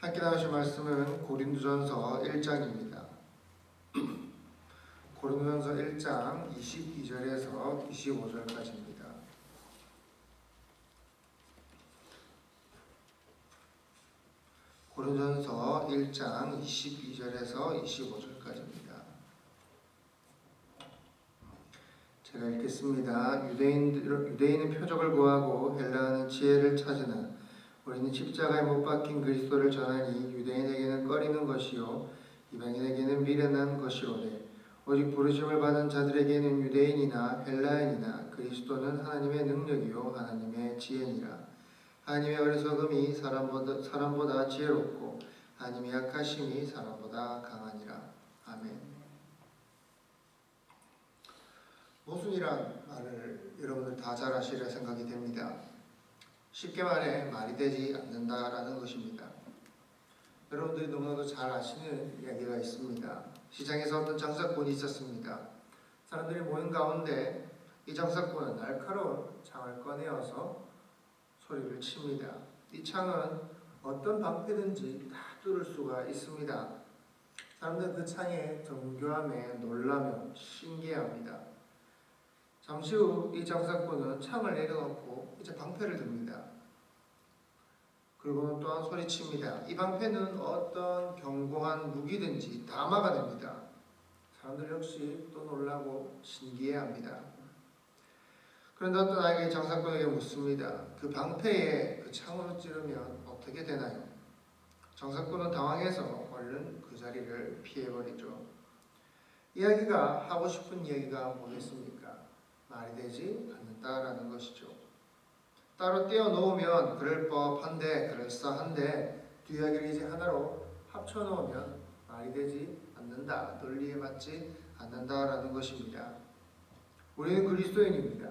함께 나누실 말씀은 고린도전서 1장입니다. 고린도전서 1장 22절에서 25절까지입니다. 고린도전서 1장 22절에서 25절까지입니다. 제가 읽겠습니다. 유대인은 표적을 구하고 헬라는 지혜를 찾으나 우리는 십자가에 못 박힌 그리스도를 전하니 유대인에게는 꺼리는 것이요 이방인에게는 미련한 것이로되 오직 부르심을 받은 자들에게는 유대인이나 헬라인이나 그리스도는 하나님의 능력이요 하나님의 지혜니라. 하나님의 어리석음이 사람보다 지혜롭고 하나님의 약하심이 사람보다 강하니라. 아멘. 모순이란 말을 여러분들 다 잘 아시리라 생각이 됩니다. 쉽게 말해 말이 되지 않는다라는 것입니다. 여러분들이 너무나도 잘 아시는 이야기가 있습니다. 시장에서 어떤 장사꾼이 있었습니다. 사람들이 모인 가운데 이 장사꾼은 날카로운 창을 꺼내어서 소리를 칩니다. 이 창은 어떤 방패든지 다 뚫을 수가 있습니다. 사람들은 그 창의 정교함에 놀라며 신기해합니다. 잠시 후 이 장사꾼은 창을 내려놓고 이제 방패를 듭니다. 그리고는 또한 소리칩니다. 이 방패는 어떤 견고한 무기든지 다 막아냅니다. 사람들 역시 또 놀라고 신기해합니다. 그런데 어떤 아이가 장사꾼에게 묻습니다. 그 방패에 그 창으로 찌르면 어떻게 되나요? 장사꾼은 당황해서 얼른 그 자리를 피해버리죠. 이야기가 하고 싶은 이야기가 뭐겠습니까? 말이 되지 않는다라는 것이죠. 따로 떼어 놓으면 그럴 법한데 그럴싸한데 두 이야기를 이제 하나로 합쳐 놓으면 말이 되지 않는다, 논리에 맞지 않는다라는 것입니다. 우리는 그리스도인입니다.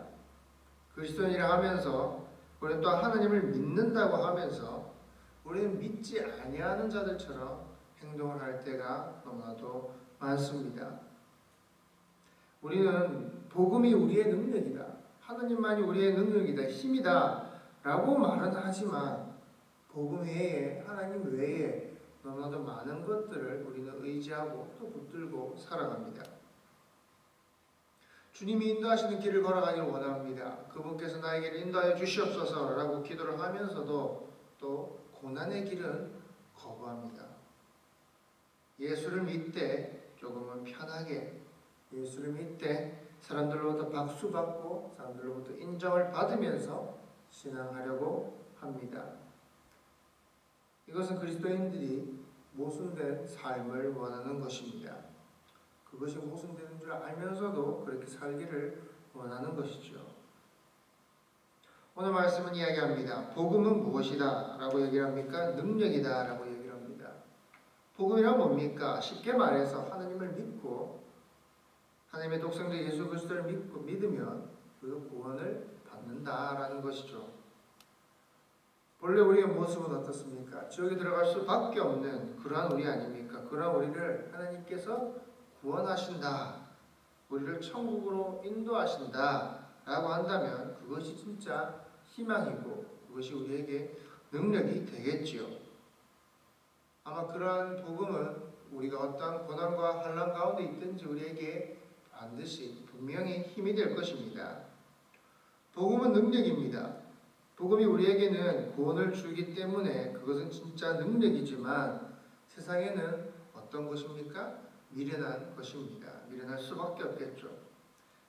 그리스도인이라 하면서 우리는 또 하나님을 믿는다고 하면서 우리는 믿지 아니하는 자들처럼 행동을 할 때가 너무나도 많습니다. 우리는 복음이 우리의 능력이다, 하나님만이 우리의 능력이다, 힘이다 라고 말은 하지만 복음 외에, 하나님 외에 너무나도 많은 것들을 우리는 의지하고 또 붙들고 살아갑니다. 주님이 인도하시는 길을 걸어가기를 원합니다. 그분께서 나에게 인도하여 주시옵소서 라고 기도를 하면서도 또 고난의 길은 거부합니다. 예수를 믿되 조금은 편하게, 예수를 믿되 사람들로부터 박수받고 사람들로부터 인정을 받으면서 신앙하려고 합니다. 이것은 그리스도인들이 모순된 삶을 원하는 것입니다. 그것이 모순되는 줄 알면서도 그렇게 살기를 원하는 것이죠. 오늘 말씀은 이야기합니다. 복음은 무엇이다 라고 얘기를 합니까? 능력이다 라고 얘기를 합니다. 복음이란 뭡니까? 쉽게 말해서 하나님을 믿고 하나님의 독생자 예수 그리스도를 믿으면 그 구원을 받는다라는 것이죠. 본래 우리의 모습은 어떻습니까? 지옥에 들어갈 수밖에 없는 그러한 우리 아닙니까? 그러한 우리를 하나님께서 구원하신다, 우리를 천국으로 인도하신다 라고 한다면 그것이 진짜 희망이고 그것이 우리에게 능력이 되겠지요. 아마 그러한 복음은 우리가 어떠한 고난과 환난 가운데 있든지 우리에게 반드시 분명히 힘이 될 것입니다. 복음은 능력입니다. 복음이 우리에게는 구원을 주기 때문에 그것은 진짜 능력이지만 세상에는 어떤 것입니까? 미련한 것입니다. 미련할 수밖에 없겠죠.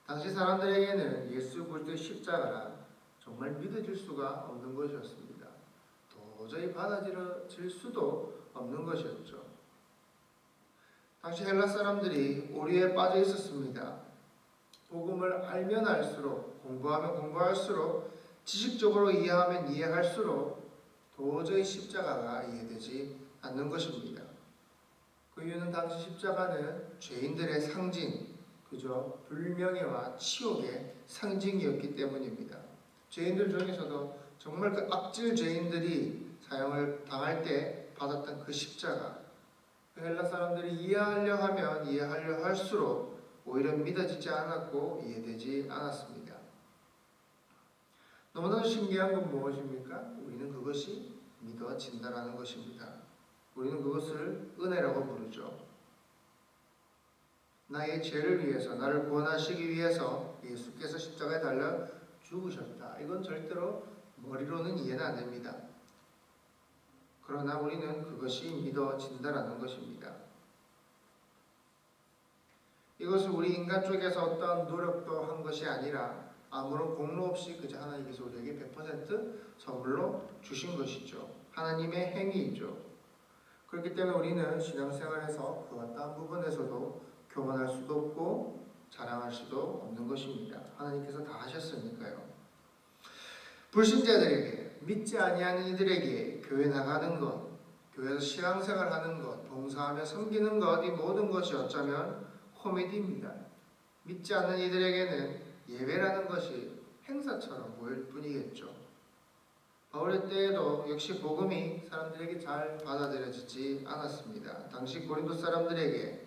당시 사람들에게는 예수 그리스도의 십자가란 정말 믿어질 수가 없는 것이었습니다. 도저히 받아들여질 수도 없는 것이었죠. 당시 헬라 사람들이 오류에 빠져 있었습니다. 복음을 알면 알수록, 공부하면 공부할수록, 지식적으로 이해하면 이해할수록 도저히 십자가가 이해되지 않는 것입니다. 그 이유는 당시 십자가는 죄인들의 상징, 그저 불명예와 치욕의 상징이었기 때문입니다. 죄인들 중에서도 정말 그 악질 죄인들이 사형을 당할 때 받았던 그 십자가, 그 헬라 사람들이 이해하려 하면 이해하려 할수록 오히려 믿어지지 않았고 이해되지 않았습니다. 너무나도 신기한 건 무엇입니까? 우리는 그것이 믿어진다라는 것입니다. 우리는 그것을 은혜라고 부르죠. 나의 죄를 위해서, 나를 구원하시기 위해서 예수께서 십자가에 달려 죽으셨다. 이건 절대로 머리로는 이해는 안 됩니다. 그러나 우리는 그것이 믿어진다라는 것입니다. 이것은 우리 인간 쪽에서 어떤 노력도 한 것이 아니라 아무런 공로 없이 그저 하나님께서 우리에게 100% 선물로 주신 것이죠. 하나님의 행위이죠. 그렇기 때문에 우리는 신앙생활에서 그 어떠한 부분에서도 교만할 수도 없고 자랑할 수도 없는 것입니다. 하나님께서 다 하셨으니까요. 불신자들에게, 믿지 아니하는 이들에게 교회 나가는 것, 교회에서 신앙생활하는 것, 봉사하며 섬기는 것, 이 모든 것이 어쩌면 코미디입니다. 믿지 않는 이들에게는 예배라는 것이 행사처럼 보일 뿐이겠죠. 바울의 때에도 역시 복음이 사람들에게 잘 받아들여지지 않았습니다. 당시 고린도 사람들에게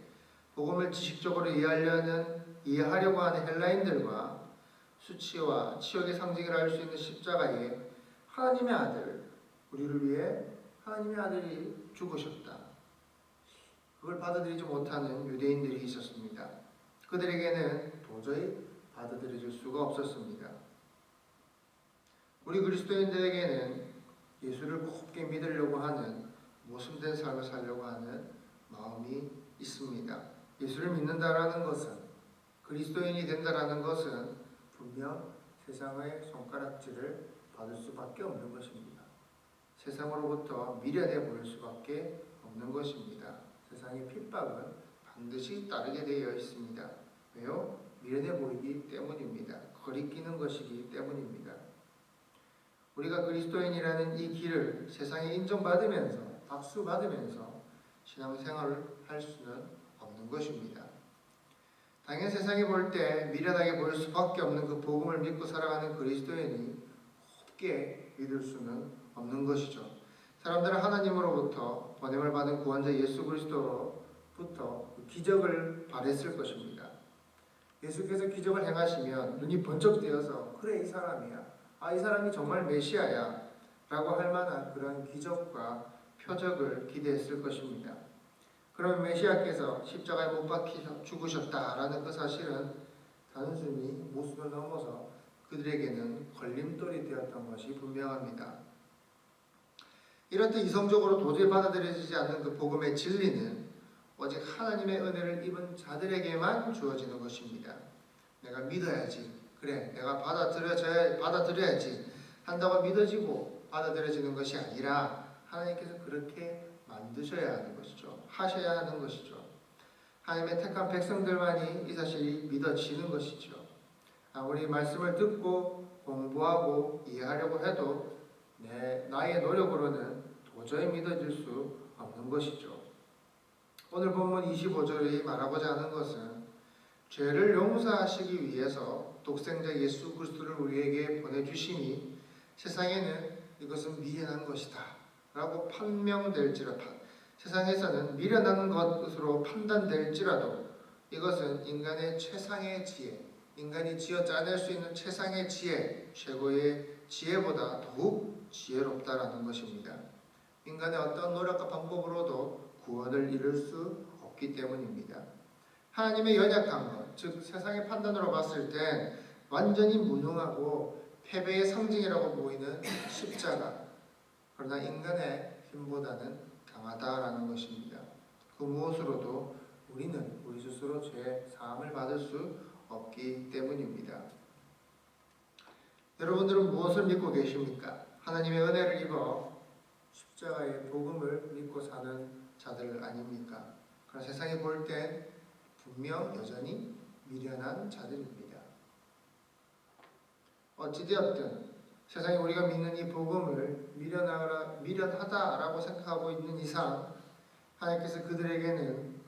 복음을 지식적으로 이해하려고 하는 헬라인들과 수치와 치욕의 상징이라 할 수 있는 십자가에 하나님의 아들, 우리를 위해 하나님의 아들이 죽으셨다. 그걸 받아들이지 못하는 유대인들이 있었습니다. 그들에게는 도저히 받아들여질 수가 없었습니다. 우리 그리스도인들에게는 예수를 곱게 믿으려고 하는, 모순된 삶을 살려고 하는 마음이 있습니다. 예수를 믿는다라는 것은, 그리스도인이 된다라는 것은 분명 세상의 손가락질을 받을 수밖에 없는 것입니다. 세상으로부터 미련해 보일 수밖에 없는 것입니다. 세상의 핍박은 반드시 따르게 되어 있습니다. 왜요? 미련해 보이기 때문입니다. 거리끼는 것이기 때문입니다. 우리가 그리스도인이라는 이 길을 세상에 인정받으면서, 박수받으면서 신앙생활을 할 수는 없는 것입니다. 당연히 세상이 볼 때 미련하게 보일 수밖에 없는 그 복음을 믿고 살아가는 그리스도인이 곱게 믿을 수는 없는 것이죠. 사람들은 하나님으로부터 번임을 받은 구원자 예수 그리스도로부터 기적을 바랬을 것입니다. 예수께서 기적을 행하시면 눈이 번쩍 뜨여서 그래 이 사람이야, 이 사람이 정말 메시아야 라고 할 만한 그런 기적과 표적을 기대했을 것입니다. 그럼 메시아께서 십자가에 못 박혀 죽으셨다라는 그 사실은 단순히 모순을 넘어서 그들에게는 걸림돌이 되었던 것이 분명합니다. 이렇듯 이성적으로 도저히 받아들여지지 않는 그 복음의 진리는 오직 하나님의 은혜를 입은 자들에게만 주어지는 것입니다. 내가 믿어야지, 그래 내가 받아들여야지 한다고 믿어지고 받아들여지는 것이 아니라 하나님께서 그렇게 만드셔야 하는 것이죠. 하셔야 하는 것이죠. 하나님의 택한 백성들만이 이 사실이 믿어지는 것이죠. 아무리 말씀을 듣고 공부하고 이해하려고 해도 나의 노력으로는 도저히 믿어질 수 없는 것이죠. 오늘 본문 25절이 말하고자 하는 것은 죄를 용서하시기 위해서 독생자 예수 그리스도를 우리에게 보내주시니 세상에는 이것은 미련한 것이다 라고 판명될지라도, 세상에서는 미련한 것으로 판단될지라도 이것은 인간의 최상의 지혜, 인간이 지어 짜낼 수 있는 최상의 지혜, 최고의 지혜보다 더욱 지혜롭다라는 것입니다. 인간의 어떤 노력과 방법으로도 구원을 이룰 수 없기 때문입니다. 하나님의 연약한 것, 즉 세상의 판단으로 봤을 땐 완전히 무능하고 패배의 상징이라고 보이는 십자가, 그러나 인간의 힘보다는 강하다라는 것입니다. 그 무엇으로도 우리는 우리 스스로 죄 사함을 받을 수 없기 때문입니다. 여러분들은 무엇을 믿고 계십니까? 하나님의 은혜를 입어 십자가의 복음을 믿고 사는 자들 아닙니까? 그러나 세상에 볼 땐 분명 여전히 미련한 자들입니다. 어찌되었든 세상에 우리가 믿는 이 복음을 미련하다라고 생각하고 있는 이상 하나님께서 그들에게는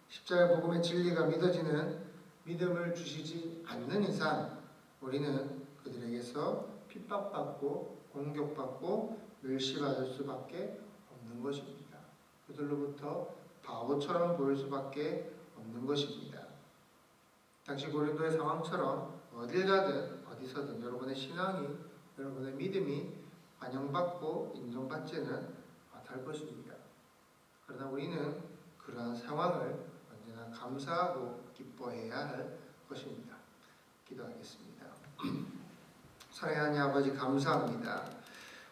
십자가의 복음의 진리가 믿어지는 믿음을 주시지 않는 이상 우리는 그들에게서 핍박받고 공격받고 멸시받을 수밖에 없는 것입니다. 그들로부터 바보처럼 보일 수밖에 없는 것입니다. 당시 고린도의 상황처럼 어딜 가든 어디서든 여러분의 신앙이, 여러분의 믿음이 반영받고 인정받지는 못할 것입니다. 그러나 우리는 그러한 상황을 언제나 감사하고 기뻐해야 할 것입니다. 기도하겠습니다. 사랑하는 아버지, 감사합니다.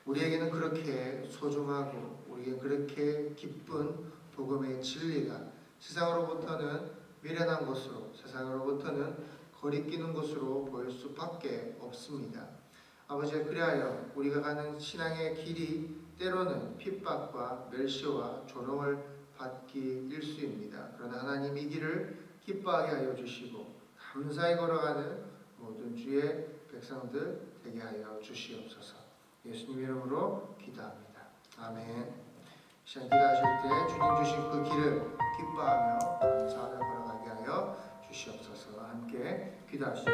우리에게는 그렇게 소중하고 우리에게 그렇게 기쁜 복음의 진리가 세상으로부터는 미련한 것으로, 세상으로부터는 거리끼는 것으로 보일 수밖에 없습니다. 아버지, 그리하여 우리가 가는 신앙의 길이 때로는 핍박과 멸시와 조롱을 받기 일쑤입니다. 그러나 하나님 이 길을 기뻐하게 하여 주시고 감사히 걸어가는 모든 주의 백성들 되게 하여 주시옵소서. 예수님 이름으로 기도합니다. 아멘. 시간 기도하실 때 주님 주신 그 길을 기뻐하며 감사하며 걸어가게 하여 주시옵소서. 함께 기도하시고